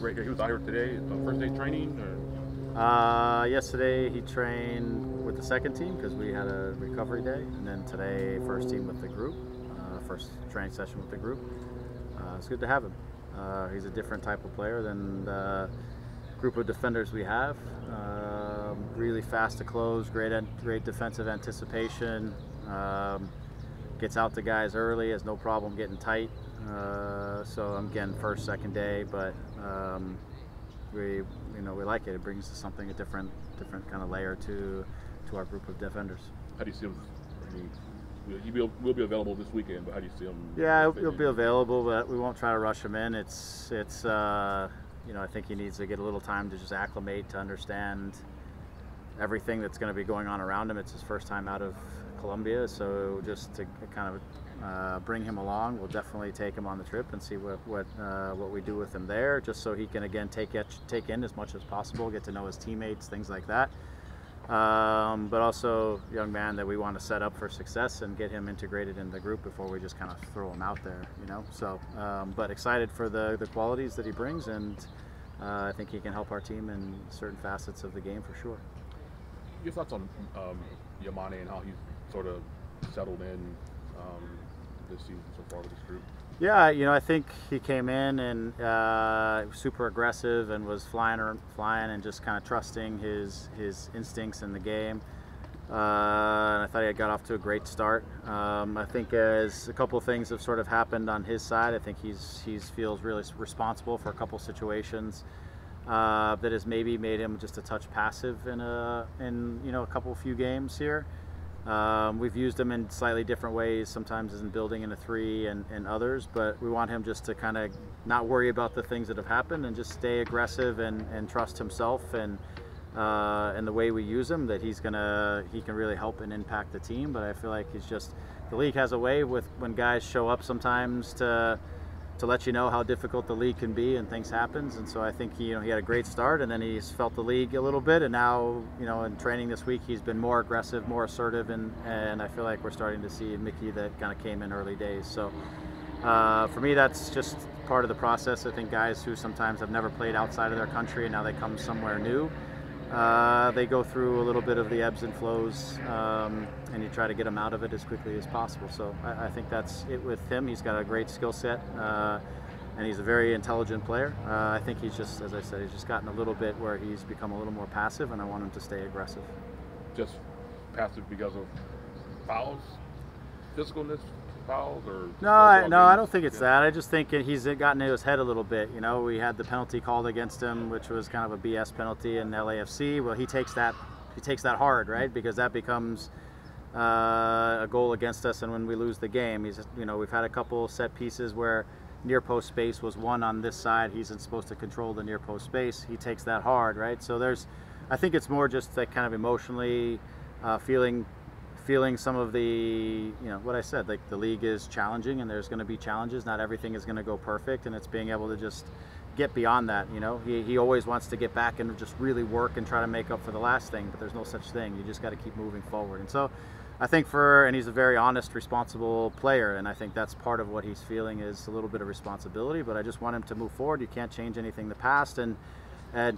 right here. He was out here today, first day training, Yesterday he trained with the second team because we had a recovery day, and then today first team with the group, first training session with the group. It's good to have him. He's a different type of player than the group of defenders we have. Really fast to close, great defensive anticipation. Gets out to guys early, has no problem getting tight. So again, first, second day, but we like it. It brings something, a different kind of layer to our group of defenders. How do you see him? I mean, will be available this weekend, but how do you see him? Yeah, he'll be available, but we won't try to rush him in. It's I think he needs to get a little time to just acclimate, to understand everything that's going to be going on around him. It's his first time out of Colombia, so just to kind of bring him along, we'll definitely take him on the trip and see what we do with him there, just so he can again take in as much as possible, get to know his teammates, things like that. But also a young man that we want to set up for success and get him integrated in the group before we just kind of throw him out there, So, but excited for the qualities that he brings, and I think he can help our team in certain facets of the game for sure. Your thoughts on Vanney and how he's sort of settled in this season so far with this group? Yeah, I think he came in and was super aggressive and was flying and just kind of trusting his instincts in the game. And I thought he had got off to a great start. I think as a couple of things have sort of happened on his side, I think he feels really responsible for a couple situations that has maybe made him just a touch passive in a few games here. We've used him in slightly different ways, sometimes in building in a three and others, but we want him just to kind of not worry about the things that have happened and just stay aggressive and trust himself and the way we use him, that he can really help and impact the team. But I feel like the league has a way with when guys show up sometimes to let you know how difficult the league can be and things happens. And so I think he had a great start, and then he's felt the league a little bit, and now in training this week he's been more aggressive, more assertive, and I feel like we're starting to see Mickey that kind of came in early days. So for me, that's just part of the process. I think guys who sometimes have never played outside of their country and now they come somewhere new, they go through a little bit of the ebbs and flows, and you try to get them out of it as quickly as possible. So I think that's it with him. He's got a great skill set, and he's a very intelligent player. I think he's just, as I said, he's just gotten a little bit where he's become a little more passive, and I want him to stay aggressive. Just passive because of fouls, physicalness, fouls, or no, I don't think it's that. I just think he's gotten into his head a little bit. We had the penalty called against him, which was kind of a BS penalty in LAFC. Well, he takes that hard, right? Because that becomes a goal against us, and when we lose the game, we've had a couple set pieces where near post space was one on this side. He's supposed to control the near post space. He takes that hard, right? So I think it's more just like kind of emotionally feeling some of the, what I said, like the league is challenging and there's going to be challenges. Not everything is going to go perfect, and it's being able to just get beyond that. He always wants to get back and just really work and try to make up for the last thing, but there's no such thing. You just got to keep moving forward. And so I think and he's a very honest, responsible player, and I think that's part of what he's feeling is a little bit of responsibility, but I just want him to move forward. You can't change anything in the past, and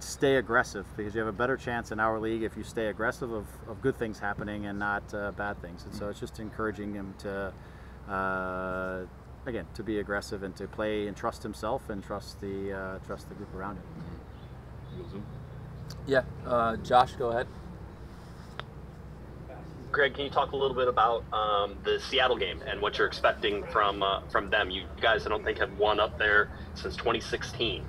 stay aggressive, because you have a better chance in our league if you stay aggressive of good things happening and not bad things. And so it's just encouraging him to again, to be aggressive and to play and trust himself and trust the group around him. Yeah, Josh, go ahead. Greg, can you talk a little bit about the Seattle game and what you're expecting from them? You guys, I don't think, have won up there since 2016.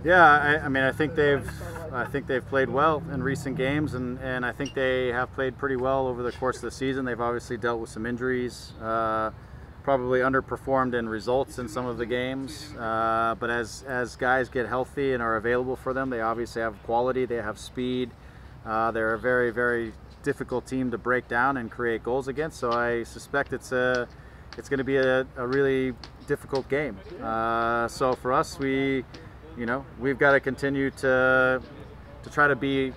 Yeah, I think they've played well in recent games, and I think they have played pretty well over the course of the season. They've obviously dealt with some injuries, probably underperformed in results in some of the games. But as guys get healthy and are available for them, they obviously have quality. They have speed. They're a very, very difficult team to break down and create goals against. So I suspect it's going to be a really difficult game. So for us, we've got to continue to try to be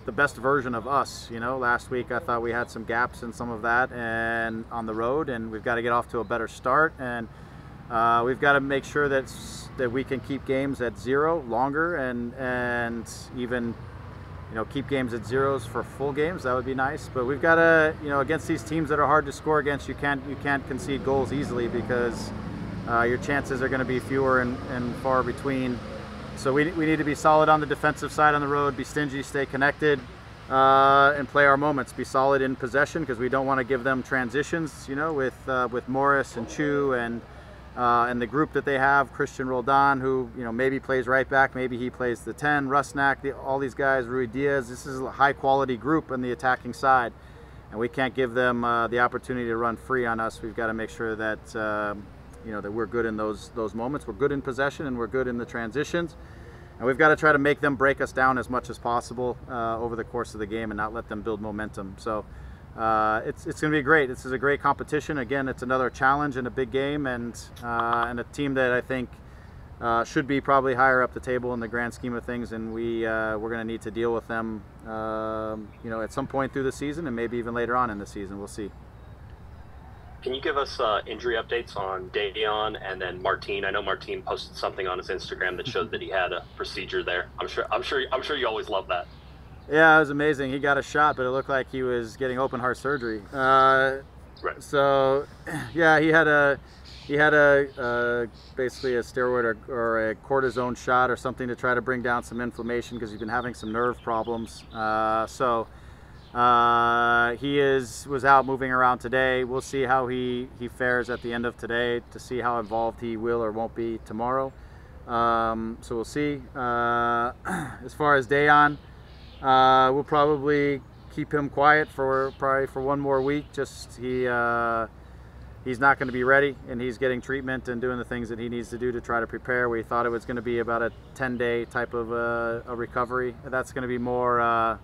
the best version of us. Last week I thought we had some gaps in some of that and on the road, and we've got to get off to a better start. And We've got to make sure that we can keep games at 0 longer, and even keep games at zeros for full games. That would be nice. But we've got to, against these teams that are hard to score against, you can't concede goals easily, because your chances are going to be fewer and far between. So we need to be solid on the defensive side on the road, be stingy, stay connected, and play our moments. Be solid in possession, because we don't want to give them transitions. With Morris and Chu and the group that they have, Christian Roldan, who maybe plays right back, maybe he plays the 10, Rusnak, all these guys, Rui Diaz. This is a high quality group on the attacking side, and we can't give them the opportunity to run free on us. We've got to make sure that that we're good in those moments. We're good in possession, and we're good in the transitions, and we've got to try to make them break us down as much as possible over the course of the game, and not let them build momentum. So it's going to be great. This is a great competition. Again, it's another challenge in a big game, and a team that I think should be probably higher up the table in the grand scheme of things. And we're going to need to deal with them, at some point through the season, and maybe even later on in the season. We'll see. Can you give us injury updates on Dayon and then Martin? I know Martin posted something on his Instagram that showed that he had a procedure there. I'm sure you always love that. Yeah, it was amazing. He got a shot, but it looked like he was getting open heart surgery. Right. So, yeah, he had a basically a steroid or a cortisone shot or something to try to bring down some inflammation, because he's been having some nerve problems. He was out moving around today. We'll see how he fares at the end of today to see how involved he will or won't be tomorrow. So we'll see. As far as Dayon, we'll probably keep him quiet for one more week. Just he's not going to be ready, and he's getting treatment and doing the things that he needs to do to try to prepare. We thought it was going to be about a 10-day type of a recovery. That's going to be more.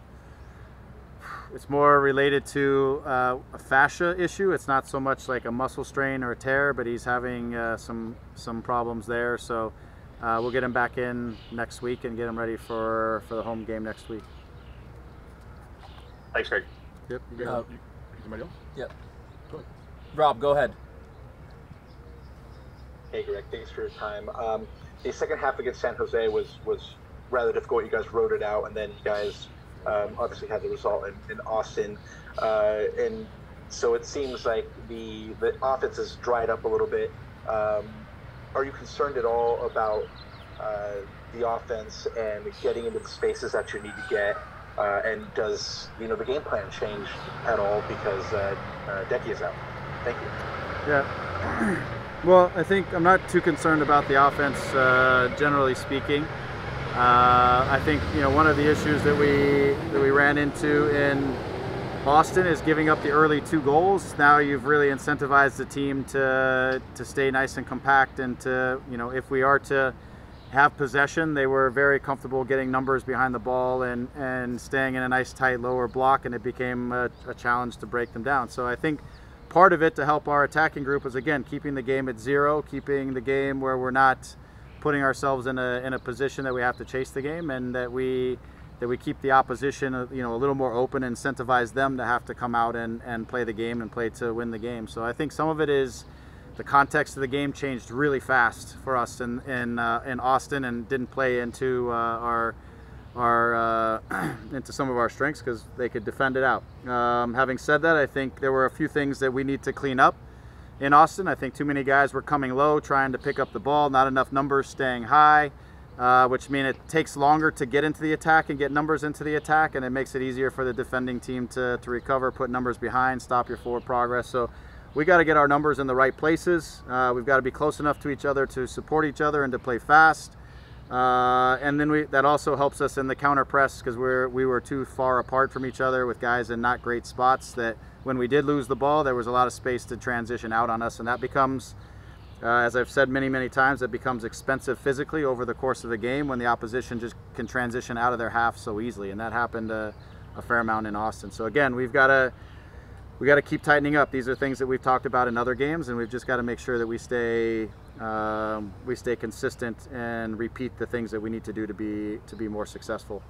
It's more related to a fascia issue. It's not so much like a muscle strain or a tear, but he's having some problems there. So we'll get him back in next week and get him ready for the home game next week. Thanks, Greg. Yep. Somebody else? Yep. Go ahead. Rob, go ahead. Hey, Greg. Thanks for your time. The second half against San Jose was rather difficult. You guys wrote it out, and then you guys obviously had the result in Austin. And so it seems like the offense has dried up a little bit. Are you concerned at all about the offense and getting into the spaces that you need to get? And does the game plan change at all because Decky is out? Thank you. Yeah. Well, I think I'm not too concerned about the offense, generally speaking. I think one of the issues that we ran into in Boston is giving up the early 2 goals. Now you've really incentivized the team to stay nice and compact, and to if we are to have possession, they were very comfortable getting numbers behind the ball and staying in a nice tight lower block, and it became a challenge to break them down. So I think part of it to help our attacking group is, again, keeping the game at 0, keeping the game where we're not putting ourselves in a position that we have to chase the game, and that we keep the opposition a little more open, and incentivize them to have to come out and play the game and play to win the game. So I think some of it is the context of the game changed really fast for us in Austin, and didn't play into our into some of our strengths, because they could defend it out. Having said that, I think there were a few things that we need to clean up in Austin. I think too many guys were coming low, trying to pick up the ball, not enough numbers staying high, which means it takes longer to get into the attack and get numbers into the attack, and it makes it easier for the defending team to recover, put numbers behind, stop your forward progress. So we got to get our numbers in the right places. We've got to be close enough to each other to support each other and to play fast. And then that also helps us in the counter press, because we were too far apart from each other with guys in not great spots, that when we did lose the ball, there was a lot of space to transition out on us, and that becomes, as I've said many times, it becomes expensive physically over the course of the game when the opposition just can transition out of their half so easily, and that happened a fair amount in Austin. So again, we got to keep tightening up. These are things that we've talked about in other games, and we've just got to make sure that we stay consistent and repeat the things that we need to do to be more successful.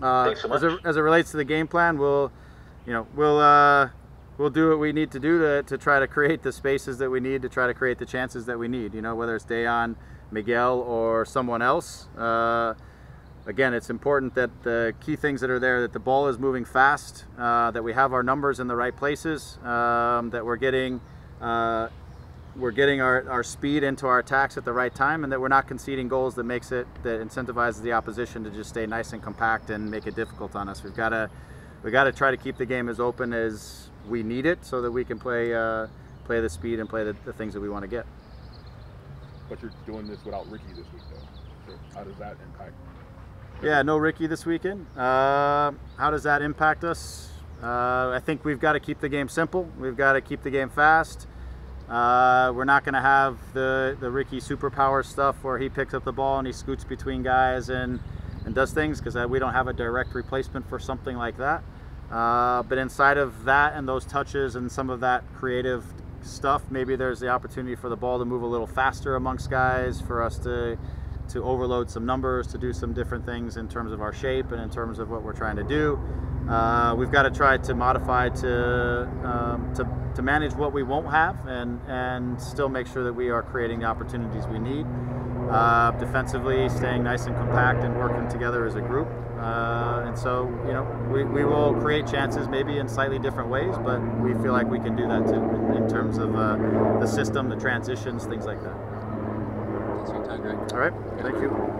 Thanks so much. As it relates to the game plan, we'll we'll do what we need to do to try to create the spaces that we need to try to create the chances that we need. You know, whether it's Dayon, Miguel, or someone else. Again, it's important that the key things that are there, that the ball is moving fast, that we have our numbers in the right places, that we're getting our speed into our attacks at the right time, and that we're not conceding goals that incentivizes the opposition to just stay nice and compact and make it difficult on us. We got to try to keep the game as open as we need it, so that we can play the speed and play the things that we want to get. But you're doing this without Ricky this week, though. So how does that impact? Yeah, no Ricky this weekend. How does that impact us? I think we've got to keep the game simple. We've got to keep the game fast. We're not going to have the Ricky superpower stuff where he picks up the ball and he scoots between guys and does things, because we don't have a direct replacement for something like that. But inside of that and those touches and some of that creative stuff, maybe there's the opportunity for the ball to move a little faster amongst guys, for us to overload some numbers, to do some different things in terms of our shape and in terms of what we're trying to do. We've got to try to modify to manage what we won't have and still make sure that we are creating the opportunities we need. Defensively, staying nice and compact and working together as a group. And so, you know, we will create chances maybe in slightly different ways, but we feel like we can do that too in terms of the system, the transitions, things like that. Thanks for your time, Greg. All right, thank you.